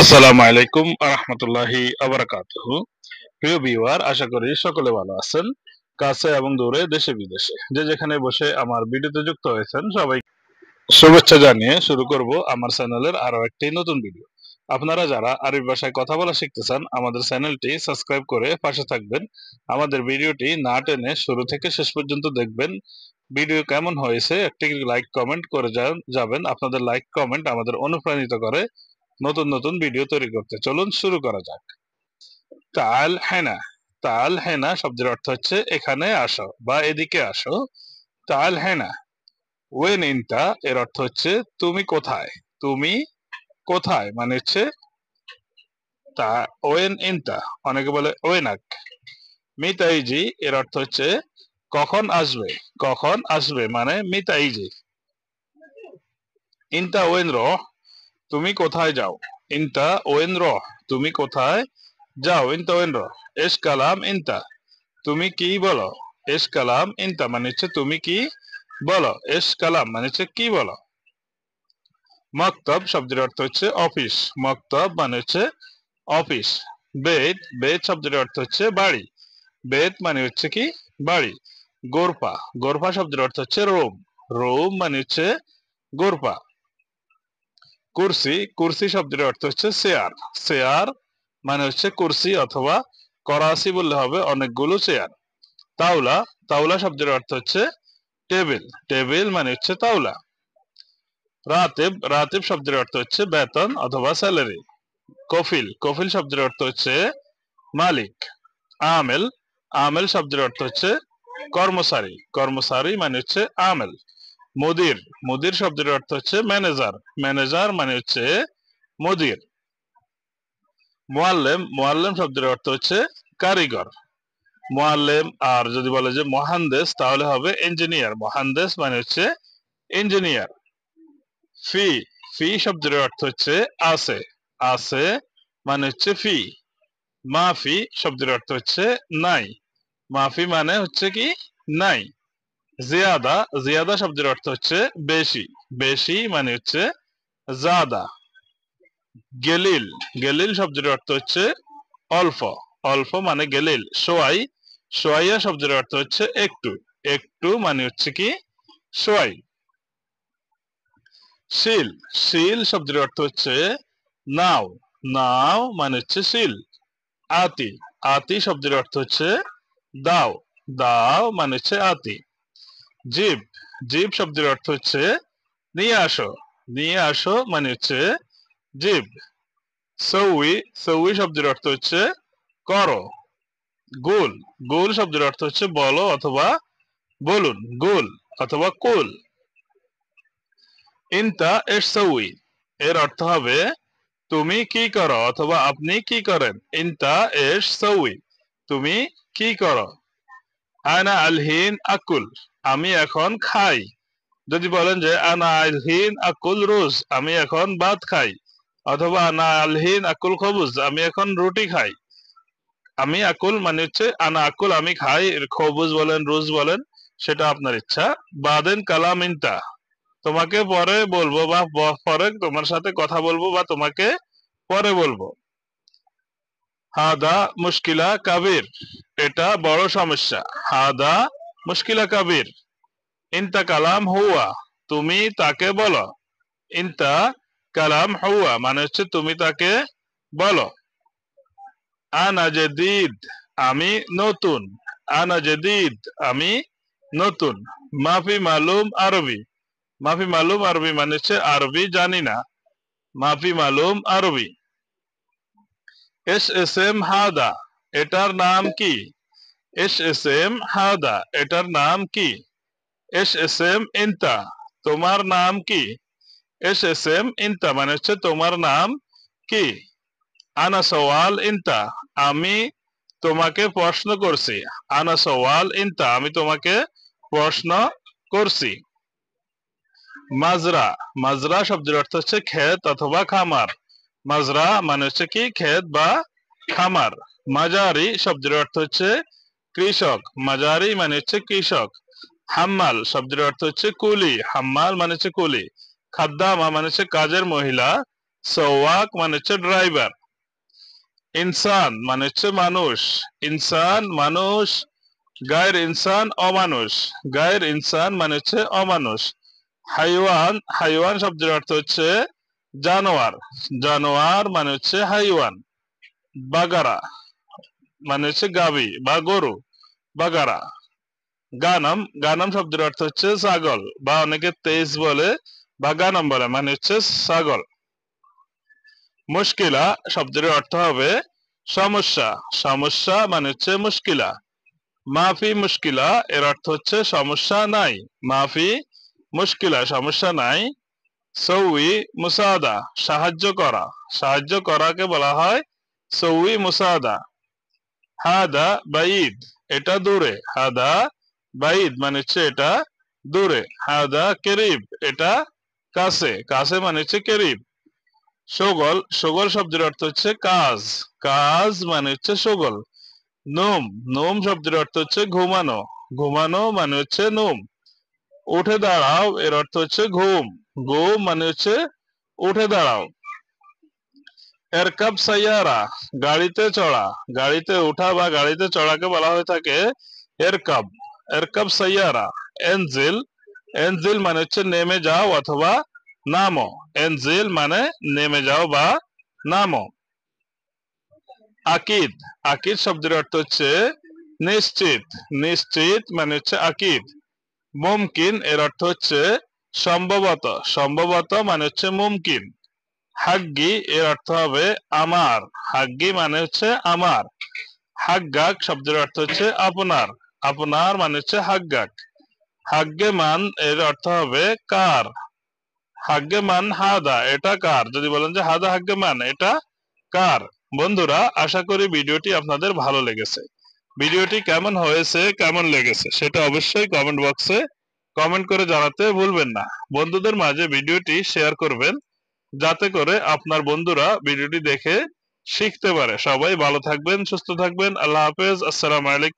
আসসালামু আলাইকুম রাহমাতুল্লাহি ওয়া বারাকাতুহু। প্রিয় ভিউয়ার, আশা করি সকলে ভালো আছেন। কাছে এবং দূরে, দেশে বিদেশে যে যেখানে বসে আমার ভিডিওতে যুক্ত হয়েছেন সবাই শুভেচ্ছা জানিয়ে শুরু করব আমার চ্যানেলের আরো একটি নতুন ভিডিও। আপনারা যারা আরবি ভাষায় কথা বলা শিখতে চান, আমাদের চ্যানেলটি সাবস্ক্রাইব করে পাশে থাকবেন। আমাদের ভিডিওটি না টেনে শুরু থেকে শেষ পর্যন্ত দেখবেন। ভিডিও কেমন হয়েছে একটি লাইক কমেন্ট করে যাবেন। আপনাদের লাইক কমেন্ট আমাদের অনুপ্রাণিত করে নতুন নতুন ভিডিও তৈরি করতে। চলুন শুরু করা যাক। তাল হেনা। তাল হেনা শব্দের অর্থ হচ্ছে এখানে আসো বা এদিকে আসো। তাল হেনা। ওয়েন ইনতা এর অর্থ হচ্ছে তুমি কোথায়। তুমি কোথায় মানে হচ্ছে তা ওয়েন ইনতা, অনেকে বলে ওয়েনাক। মিতাইজি এর অর্থ হচ্ছে কখন আসবে। কখন আসবে মানে মিতাইজি। ইনতা ওয়েন রহ, তুমি কোথায় যাও। ইনতা ওয়েন রহ, তুমি কোথায় যাও। ইনতা ওয়েন রহ। এস কালাম ইনতা, তুমি কি বলো। এস কালাম ইনতা মানে হচ্ছে তুমি কি বলো। এস কালাম মানে হচ্ছে কি বলো। মক্তব শব্দের অর্থ হচ্ছে অফিস। মক্তব মানে হচ্ছে অফিস। বেত, বেত শব্দের অর্থ হচ্ছে বাড়ি। বেত মানে হচ্ছে কি বাড়ি। গোরফা, গোরফা শব্দের অর্থ হচ্ছে রুম। রুম মানে হচ্ছে গোরফা। কুরসি, কুরসি শব্দের অর্থ হচ্ছে চেয়ার। চেয়ার মানে হচ্ছে কুরসি, অথবা করাসি বললে হবে অনেকগুলো চেয়ার। তাওলা, তাওলা শব্দের অর্থ হচ্ছে টেবিল। টেবিল মানে হচ্ছে তাওলা। রাতেব, রাতেব শব্দের অর্থ হচ্ছে বেতন অথবা স্যালারি। কফিল, কফিল শব্দের অর্থ হচ্ছে মালিক। আমেল, আমেল শব্দের অর্থ হচ্ছে কর্মচারী। কর্মচারী মানে হচ্ছে আমেল। মুদির, মুদির শব্দের অর্থ হচ্ছে ম্যানেজার। ম্যানেজার মানে হচ্ছে মুদির। মুআল্লেম, মুআল্লেম শব্দের অর্থ হচ্ছে কারিগর। মুআল্লেম, আর যদি বলে যে মহান্দেস তাহলে হবে ইঞ্জিনিয়ার। মহান্দেস মানে হচ্ছে ইঞ্জিনিয়ার। ফি, ফি শব্দের অর্থ হচ্ছে আছে। আছে মানে হচ্ছে ফি। মাফি শব্দের অর্থ হচ্ছে নাই। মাফি মানে হচ্ছে কি নাই। জিয়াদা, জিয়াদা শব্দের অর্থ হচ্ছে বেশি। বেশি মানে হচ্ছে জাদা। গেলিল, গেলিল শব্দের অর্থ হচ্ছে অল্প। অল্প মানে গেলিল। সোয়াই, সোয়াইয়া শব্দের অর্থ হচ্ছে একটু। একটু মানে হচ্ছে কি সোয়াই। শিল, শিল শব্দের অর্থ হচ্ছে নাও। নাও মানে হচ্ছে শিল। আতি, আতি শব্দের অর্থ হচ্ছে দাও। দাও মানে হচ্ছে আতি। জিব, জিব শব্দের অর্থ হচ্ছে নিয়ে আসো। নিয়ে আসো মানে হচ্ছে জিব। সৌই, সৌই শব্দের অর্থ হচ্ছে করো। গোল, গোল শব্দের অর্থ হচ্ছে বলো অথবা বলুন। গোল অথবা কুল। ইনতা এস সৌই এর অর্থ হবে তুমি কি করো অথবা আপনি কি করেন। ইনতা এস সৌই, তুমি কি করো। আনা আলহিন আকুল, আমি এখন খাই। যদি বলেন যে আনা আলহিন আকুল রুজ, আমি এখন ভাত খাই। অথবা আনা আলহিন আকুল খবুজ, আমি এখন রুটি খাই। আমি আকুল মানে হচ্ছে আনা আকুল আমি খাই, খবুজ বলেন রুজ বলেন, সেটা আপনার ইচ্ছা। বাদেন কালাম ইনতা, তোমাকে পরে বলবো বা পরে তোমার সাথে কথা বলবো বা তোমাকে পরে বলবো। হাদা মুশকিলা কাবির, এটা বড় সমস্যা। হাদা মুশকিলা কাবির। ইনতা কালাম হুয়া, তুমি তাকে বলো। ইনতা কালাম হুয়া মানে হচ্ছে তুমি তাকে বলো। আনা জেদিদ, আমি নতুন। আনা জেদিদ, আমি নতুন। মাফি মালুম আরবি, মাফি মালুম আরবি মানে হচ্ছে আরবি জানি না। মাফি মালুম আরবি। এস এস এম হাদা, এটার নাম কি। এস এস এম হাদা, এটার নাম কি। এস এস এম ইনতা, তোমার নাম কি। এস এস এম ইনতা মানে হচ্ছে তোমার নাম কি। আনা সওয়াল ইনতা, আমি তোমাকে প্রশ্ন করছি। আনা সওয়াল ইনতা, আমি তোমাকে প্রশ্ন করছি। মাজরা, মাজরা শব্দের অর্থ হচ্ছে ক্ষেত অথবা খামার। মাজরা মানে হচ্ছে কি ক্ষেত বা খামার। মাজারি শব্দের অর্থ হচ্ছে কৃষক। মাজারি মানে হচ্ছে কৃষক। হাম্মাল শব্দের অর্থ হচ্ছে কুলি। হাম্মাল মানে হচ্ছে কুলি। খাদ্দামা মানে হচ্ছে কাজের মহিলা। সওয়াক মানে হচ্ছে ড্রাইভার। ইনসান মানে হচ্ছে মানুষ। ইনসান মানুষ। গায়ের ইনসান অমানুষ। গায়ের ইনসান মানে হচ্ছে অমানুষ। হাইওয়ান, হাইওয়ান শব্দের অর্থ হচ্ছে জানোয়ার। জানোয়ার মানে হচ্ছে হাইওয়ান। বাগারা মানে হচ্ছে গাভী বা গরু, বাগারা। গানাম, গানাম শব্দের অর্থ হচ্ছে ছাগল, বা অনেকে তেজ বলে বা গানাম বলে, মানে হচ্ছে ছাগল। মুশকিলা শব্দের অর্থ হবে সমস্যা। সমস্যা মানে হচ্ছে মুশকিলা। মাফি মুশকিলা এর অর্থ হচ্ছে সমস্যা নাই। মাফি মুশকিলা সমস্যা নাই। সৌই মুসাদা সাহায্য করা। সাহায্য করাকে বলা হয় সৌই মুসাদা। হাদা বাইদ এটা দূরে। হাদা বাইদ মানে হচ্ছে এটা দূরে। হাদা কেরিব এটা কাছে। কাছে মানে হচ্ছে কেরিব। শগল, শগল শব্দের অর্থ হচ্ছে কাজ। কাজ মানে হচ্ছে শগল। নোম, নোম শব্দের অর্থ হচ্ছে ঘুমানো। ঘুমানো মানে হচ্ছে নোম। উঠে দাঁড়াও এর অর্থ হচ্ছে ঘুম। ঘুম মানে হচ্ছে উঠে দাঁড়াও। এরকাব সাইয়ারা গাড়িতে চড়া। গাড়িতে ওঠা বা গাড়িতে চড়াকে বলা হয়ে থাকে এরকাব। এরকাব সাইয়ারা। এনজিল, এনজিল মানে হচ্ছে নেমে যাও অথবা নামো। এনজিল মানে নেমে যাও বা নামো। আকিদ, আকিদ শব্দের অর্থ হচ্ছে নিশ্চিত। নিশ্চিত মানে হচ্ছে আকিদ। মুমকিন এর অর্থ হচ্ছে সম্ভবত। সম্ভবত মানে হচ্ছে মুমকিন। হাগ্গি এর অর্থ হবে আমার। হাগ্গি মানে হচ্ছে আমার। হাগ্গাক শব্দের অর্থ হচ্ছে আপনার। আপনার মানে হচ্ছে হাগ্গাক। হাগ্গে মান এর অর্থ হবে কার। হাগ্গে মান হাদা এটা কার। যদি বলেন যে হাদা হাগ্গে মান এটা কার। বন্ধুরা, আশা করি ভিডিওটি আপনাদের ভালো লেগেছে। ভিডিওটি কেমন হয়েছে, কেমন লেগেছে সেটা অবশ্যই কমেন্ট বক্সে কমেন্ট করে জানাতে ভুলবেন না। বন্ধুদের মাঝে ভিডিওটি শেয়ার করবেন যাতে করে আপনার বন্ধুরা ভিডিওটি দেখে শিখতে পারে। সবাই ভালো থাকবেন, সুস্থ থাকবেন। আল্লাহ হাফেজ। আসসালামু আলাইকুম।